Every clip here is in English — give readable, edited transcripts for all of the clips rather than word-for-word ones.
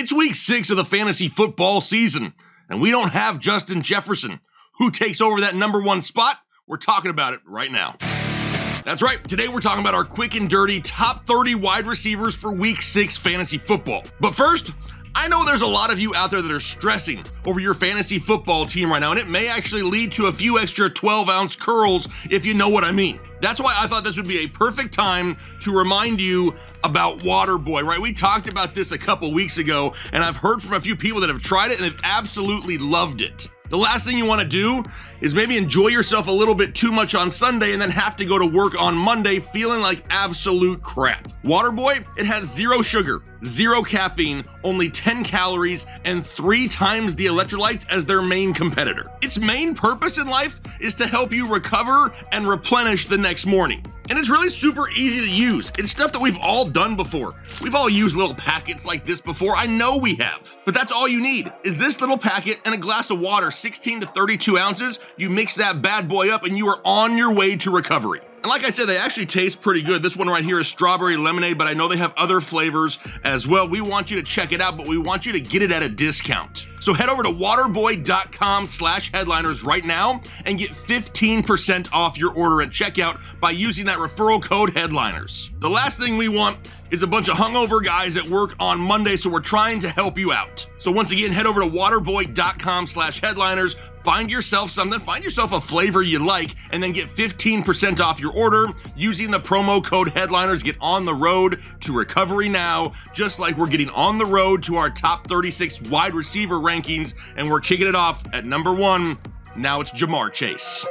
It's week 6 of the fantasy football season, and we don't have Justin Jefferson. Who takes over that number 1 spot? We're talking about it right now. That's right, today we're talking about our quick and dirty top 30 wide receivers for week 6 fantasy football. But first, I know there's a lot of you out there that are stressing over your fantasy football team right now, and it may actually lead to a few extra 12-ounce curls, if you know what I mean. That's why I thought this would be a perfect time to remind you about Waterboy, right? We talked about this a couple weeks ago, and I've heard from a few people that have tried it and they've absolutely loved it. The last thing you want to do is maybe enjoy yourself a little bit too much on Sunday and then have to go to work on Monday feeling like absolute crap. Waterboy, it has 0 sugar, 0 caffeine, only 10 calories, and 3 times the electrolytes as their main competitor. Its main purpose in life is to help you recover and replenish the next morning. And it's really super easy to use. It's stuff that we've all done before. We've all used little packets like this before. I know we have. But that's all you need is this little packet and a glass of water, 16 to 32 ounces. You mix that bad boy up and you are on your way to recovery. And like I said, they actually taste pretty good. This one right here is strawberry lemonade, but I know they have other flavors as well. We want you to check it out, but we want you to get it at a discount. So head over to waterboy.com/headliners right now and get 15% off your order at checkout by using that referral code headliners. The last thing we want is a bunch of hungover guys at work on Monday, so we're trying to help you out. So once again, head over to waterboy.com/headliners, find yourself something, find yourself a flavor you like, and then get 15% off your order using the promo code headliners. Get on the road to recovery now, just like we're getting on the road to our top 36 wide receiver rankings, and we're kicking it off at number 1. Now it's Ja'Marr Chase.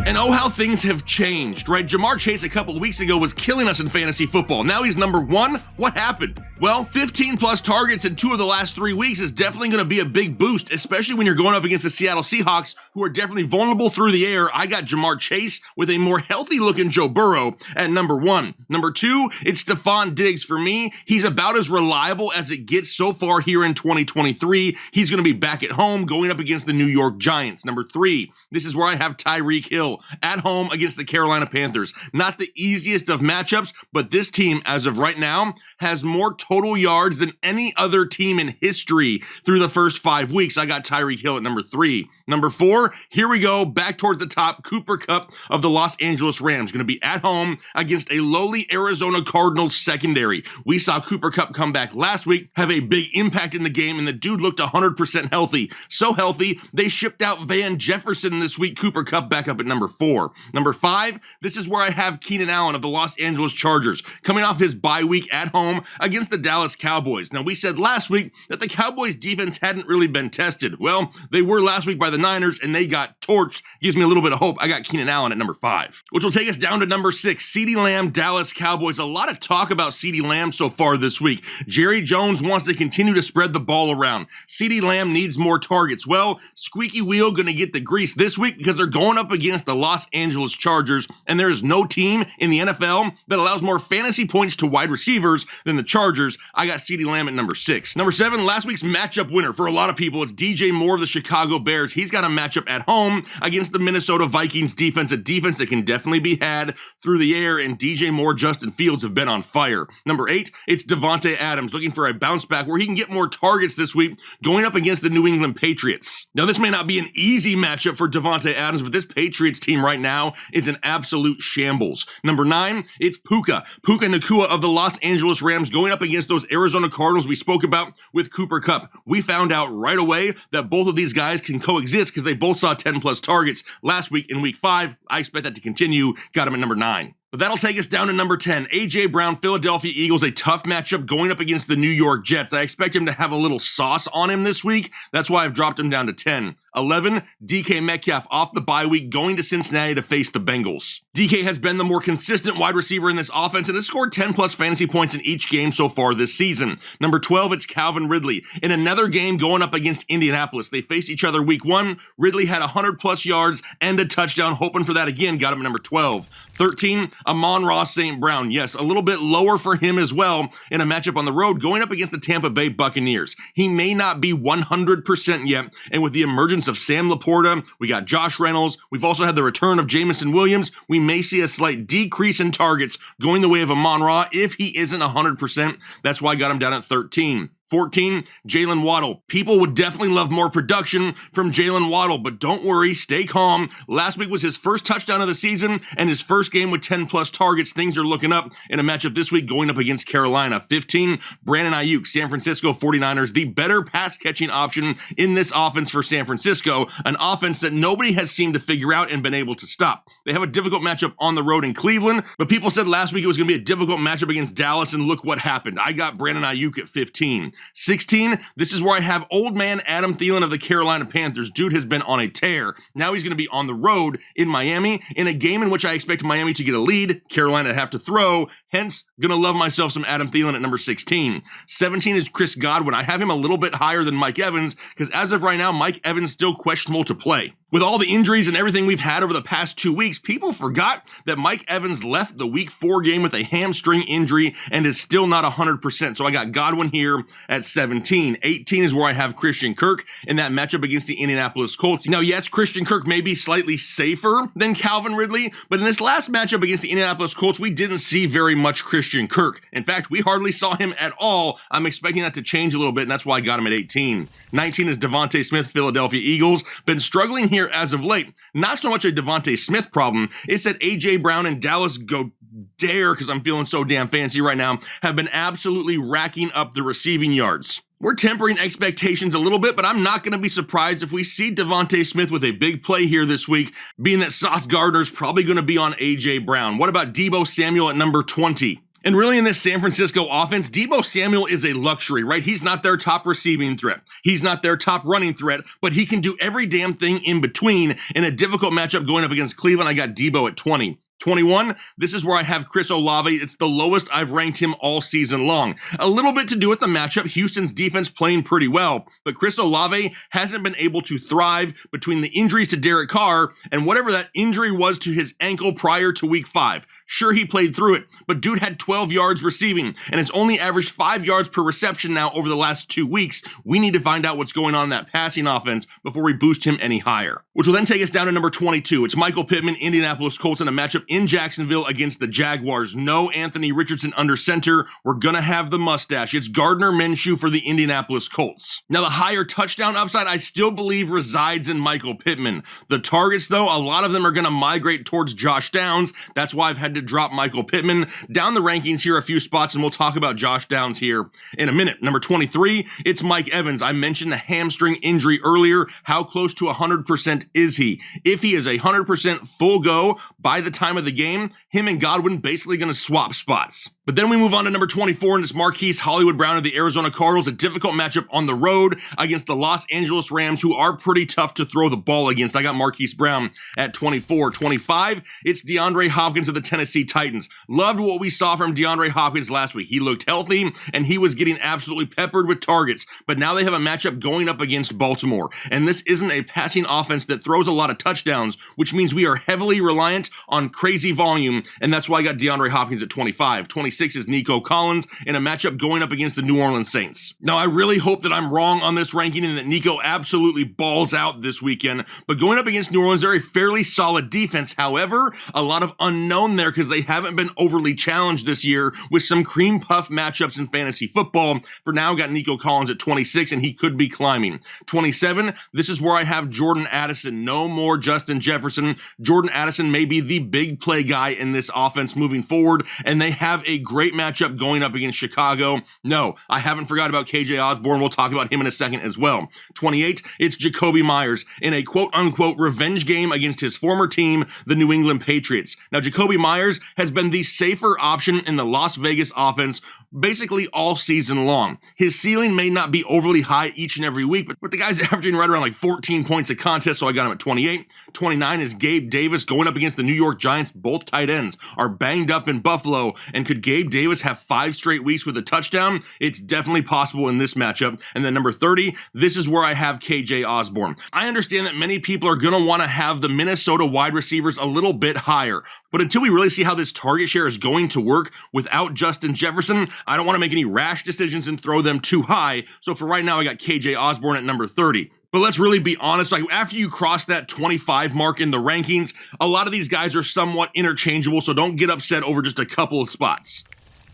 And oh, how things have changed, right? Ja'Marr Chase a couple of weeks ago was killing us in fantasy football. Now he's number 1. What happened? Well, 15 plus targets in 2 of the last 3 weeks is definitely going to be a big boost, especially when you're going up against the Seattle Seahawks, who are definitely vulnerable through the air. I got Ja'Marr Chase with a more healthy looking Joe Burrow at number 1. Number 2, it's Stefon Diggs. For me, he's about as reliable as it gets so far here in 2023. He's going to be back at home going up against the New York Giants. Number 3, this is where I have Tyreek Hill at home against the Carolina Panthers. Not the easiest of matchups, but this team, as of right now, has more total yards than any other team in history through the first 5 weeks. I got Tyreek Hill at number 3. Number 4, here we go, back towards the top, Cooper Kupp of the Los Angeles Rams, going to be at home against a lowly Arizona Cardinals secondary. We saw Cooper Kupp come back last week, have a big impact in the game, and the dude looked 100% healthy. So healthy, they shipped out Van Jefferson this week. Cooper Kupp back up at number 4. Number 5, this is where I have Keenan Allen of the Los Angeles Chargers, coming off his bye week at home against the Dallas Cowboys. Now, we said last week that the Cowboys defense hadn't really been tested. Well, they were last week by the Niners, and they got torched. Gives me a little bit of hope. I got Keenan Allen at number 5, which will take us down to number 6, CeeDee Lamb, Dallas Cowboys. A lot of talk about CeeDee Lamb so far this week. Jerry Jones wants to continue to spread the ball around. CeeDee Lamb needs more targets. Well, squeaky wheel going to get the grease this week because they're going up against the Los Angeles Chargers, and there is no team in the NFL that allows more fantasy points to wide receivers than the Chargers. I got CeeDee Lamb at number 6. Number 7, last week's matchup winner for a lot of people. It's DJ Moore of the Chicago Bears. He's got a matchup at home against the Minnesota Vikings defense, a defense that can definitely be had through the air, and DJ Moore, Justin Fields have been on fire. Number 8, it's Davante Adams looking for a bounce back where he can get more targets this week going up against the New England Patriots. Now, this may not be an easy matchup for Davante Adams, but this Patriots team right now is an absolute shambles. Number 9, it's Puka Nacua of the Los Angeles Rams going up against those Arizona Cardinals we spoke about with Cooper Kupp. We found out right away that both of these guys can coexist because they both saw 10 plus targets last week in week 5. I expect that to continue. Got him at number 9. But that'll take us down to number 10. A.J. Brown, Philadelphia Eagles, a tough matchup going up against the New York Jets. I expect him to have a little sauce on him this week. That's why I've dropped him down to 10. 11, DK Metcalf off the bye week going to Cincinnati to face the Bengals. DK has been the more consistent wide receiver in this offense and has scored 10 plus fantasy points in each game so far this season. Number 12, it's Calvin Ridley. In another game going up against Indianapolis, they faced each other week 1. Ridley had 100 plus yards and a touchdown, hoping for that again, got him at number 12. 13, Amon-Ra St. Brown. Yes, a little bit lower for him as well in a matchup on the road going up against the Tampa Bay Buccaneers. He may not be 100% yet, and with the emergence of Sam Laporta, we got Josh Reynolds, we've also had the return of Jameson Williams, we may see a slight decrease in targets going the way of Amon-Ra if he isn't 100%. That's why I got him down at 13. 14, Jalen Waddle. People would definitely love more production from Jalen Waddle, but don't worry, stay calm. Last week was his first touchdown of the season and his first game with 10-plus targets. Things are looking up in a matchup this week going up against Carolina. 15, Brandon Ayuk, San Francisco 49ers, the better pass-catching option in this offense for San Francisco, an offense that nobody has seemed to figure out and been able to stop. They have a difficult matchup on the road in Cleveland, but people said last week it was going to be a difficult matchup against Dallas, and look what happened. I got Brandon Ayuk at 15. 16, this is where I have old man Adam Thielen of the Carolina Panthers. Dude has been on a tear. Now he's going to be on the road in Miami in a game in which I expect Miami to get a lead, Carolina to have to throw, hence going to love myself some Adam Thielen at number 16. 17 is Chris Godwin. I have him a little bit higher than Mike Evans because as of right now, Mike Evans still questionable to play. With all the injuries and everything we've had over the past 2 weeks, people forgot that Mike Evans left the Week 4 game with a hamstring injury and is still not 100%. So I got Godwin here at 17. 18 is where I have Christian Kirk in that matchup against the Indianapolis Colts. Now, yes, Christian Kirk may be slightly safer than Calvin Ridley, but in this last matchup against the Indianapolis Colts, we didn't see very much Christian Kirk. In fact, we hardly saw him at all. I'm expecting that to change a little bit, and that's why I got him at 18. 19 is Devontae Smith, Philadelphia Eagles. Been struggling here as of late. Not so much a Devontae Smith problem. It's that A.J. Brown and Dallas Goedert, because I'm feeling so damn fancy right now, have been absolutely racking up the receiving yards. We're tempering expectations a little bit, but I'm not going to be surprised if we see Devontae Smith with a big play here this week, being that Sauce Gardner's probably going to be on A.J. Brown. What about Deebo Samuel at number 20? And really in this San Francisco offense, Deebo Samuel is a luxury, right? He's not their top receiving threat. He's not their top running threat, but he can do every damn thing in between. In a difficult matchup going up against Cleveland, I got Deebo at 20. 21, this is where I have Chris Olave. It's the lowest I've ranked him all season long. A little bit to do with the matchup. Houston's defense playing pretty well, but Chris Olave hasn't been able to thrive between the injuries to Derek Carr and whatever that injury was to his ankle prior to week 5. Sure, he played through it, but dude had 12 yards receiving and has only averaged 5 yards per reception now over the last 2 weeks. We need to find out what's going on in that passing offense before we boost him any higher. Which will then take us down to number 22. It's Michael Pittman, Indianapolis Colts in a matchup in Jacksonville against the Jaguars. No Anthony Richardson under center. We're going to have the mustache. It's Gardner Minshew for the Indianapolis Colts. Now, the higher touchdown upside, I still believe resides in Michael Pittman. The targets, though, a lot of them are going to migrate towards Josh Downs. That's why I've had to drop Michael Pittman down the rankings here a few spots, and we'll talk about Josh Downs here in a minute. Number 23, it's Mike Evans. I mentioned the hamstring injury earlier. How close to 100% is he? If he is 100% full go by the time of the game, him and Godwin basically going to swap spots. But then we move on to number 24, and it's Marquise Hollywood Brown of the Arizona Cardinals, a difficult matchup on the road against the Los Angeles Rams, who are pretty tough to throw the ball against. I got Marquise Brown at 24. 25, it's DeAndre Hopkins of the Tennessee Titans. Loved what we saw from DeAndre Hopkins last week. He looked healthy, and he was getting absolutely peppered with targets. But now they have a matchup going up against Baltimore, and this isn't a passing offense that throws a lot of touchdowns, which means we are heavily reliant on crazy volume, and that's why I got DeAndre Hopkins at 25. 26 is Nico Collins in a matchup going up against the New Orleans Saints. Now, I really hope that I'm wrong on this ranking and that Nico absolutely balls out this weekend, but going up against New Orleans, they're a fairly solid defense. However, a lot of unknown there because they haven't been overly challenged this year with some cream puff matchups in fantasy football. For now, got Nico Collins at 26, and he could be climbing. 27, this is where I have Jordan Addison. No more Justin Jefferson. Jordan Addison may be the big play guy in this offense moving forward, and they have a great matchup going up against Chicago. No, I haven't forgot about KJ Osborne. We'll talk about him in a second as well. 28, it's Jakobi Meyers in a quote-unquote revenge game against his former team, the New England Patriots. Now, Jakobi Meyers has been the safer option in the Las Vegas offense basically all season long. His ceiling may not be overly high each and every week, but the guy's averaging right around like 14 points a contest, so I got him at 28. 29 is Gabe Davis going up against the New York Giants. Both tight ends are banged up in Buffalo, and could Gabe Davis have 5 straight weeks with a touchdown? It's definitely possible in this matchup. And then number 30, this is where I have KJ Osborne. I understand that many people are going to want to have the Minnesota wide receivers a little bit higher, but until we really really see how this target share is going to work without Justin Jefferson. I don't want to make any rash decisions and throw them too high. So for right now, I got KJ Osborne at number 30. But let's really be honest, like after you cross that 25 mark in the rankings, a lot of these guys are somewhat interchangeable, so don't get upset over just a couple of spots.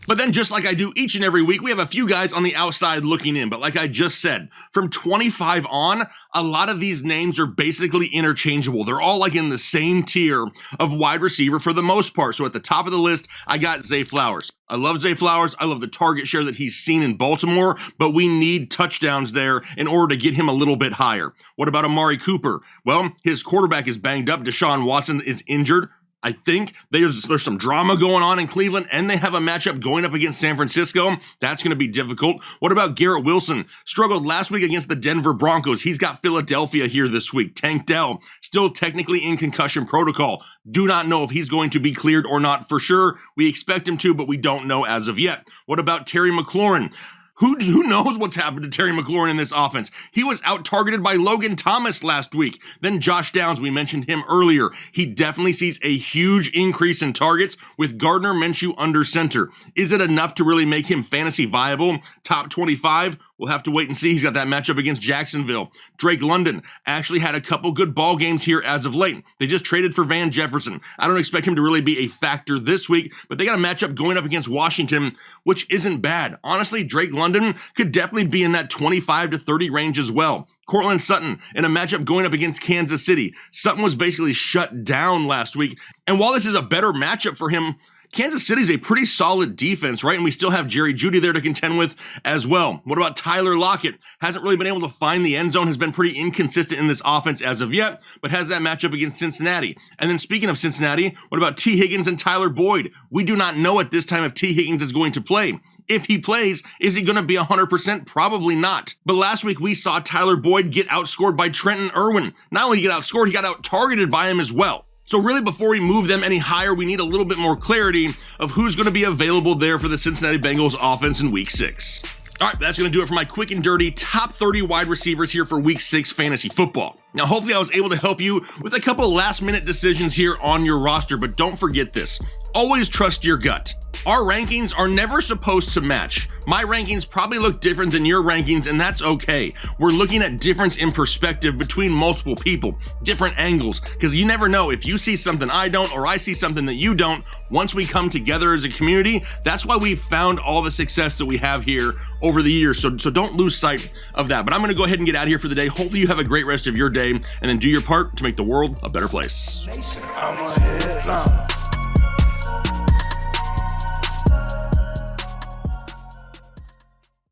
But then just like I do each and every week, we have a few guys on the outside looking in. But like I just said, from 25 on, a lot of these names are basically interchangeable. They're all like in the same tier of wide receiver for the most part. So at the top of the list, I got Zay Flowers. I love Zay Flowers. I love the target share that he's seen in Baltimore, but we need touchdowns there in order to get him a little bit higher. What about Amari Cooper? Well, his quarterback is banged up. Deshaun Watson is injured. I think there's some drama going on in Cleveland, and they have a matchup going up against San Francisco. That's going to be difficult. What about Garrett Wilson? Struggled last week against the Denver Broncos. He's got Philadelphia here this week. Tank Dell, still technically in concussion protocol. Do not know if he's going to be cleared or not for sure. We expect him to, but we don't know as of yet. What about Terry McLaurin? Who knows what's happened to Terry McLaurin in this offense? He was out-targeted by Logan Thomas last week. Then Josh Downs, we mentioned him earlier. He definitely sees a huge increase in targets with Gardner Minshew under center. Is it enough to really make him fantasy viable? Top 25? We'll have to wait and see. He's got that matchup against Jacksonville. Drake London actually had a couple good ball games here as of late. They just traded for Van Jefferson. I don't expect him to really be a factor this week, but they got a matchup going up against Washington, which isn't bad. Honestly, Drake London could definitely be in that 25 to 30 range as well. Cortland Sutton in a matchup going up against Kansas City. Sutton was basically shut down last week, and while this is a better matchup for him, Kansas City's a pretty solid defense, right? And we still have Jerry Jeudy there to contend with as well. What about Tyler Lockett? Hasn't really been able to find the end zone, has been pretty inconsistent in this offense as of yet, but has that matchup against Cincinnati. And then speaking of Cincinnati, what about T. Higgins and Tyler Boyd? We do not know at this time if T. Higgins is going to play. If he plays, is he going to be 100%? Probably not. But last week we saw Tyler Boyd get outscored by Trenton Irwin. Not only did he get outscored, he got out-targeted by him as well. So really, before we move them any higher, we need a little bit more clarity of who's going to be available there for the Cincinnati Bengals offense in Week 6. All right, that's going to do it for my quick and dirty top 30 wide receivers here for Week 6 fantasy football. Now, hopefully I was able to help you with a couple last-minute decisions here on your roster, but don't forget this. Always trust your gut. Our rankings are never supposed to match. My rankings probably look different than your rankings, and that's okay. We're looking at difference in perspective between multiple people, different angles, because you never know if you see something I don't or I see something that you don't. Once we come together as a community, that's why we've found all the success that we have here over the years. So don't lose sight of that. But I'm going to go ahead and get out of here for the day. Hopefully you have a great rest of your day, and then do your part to make the world a better place.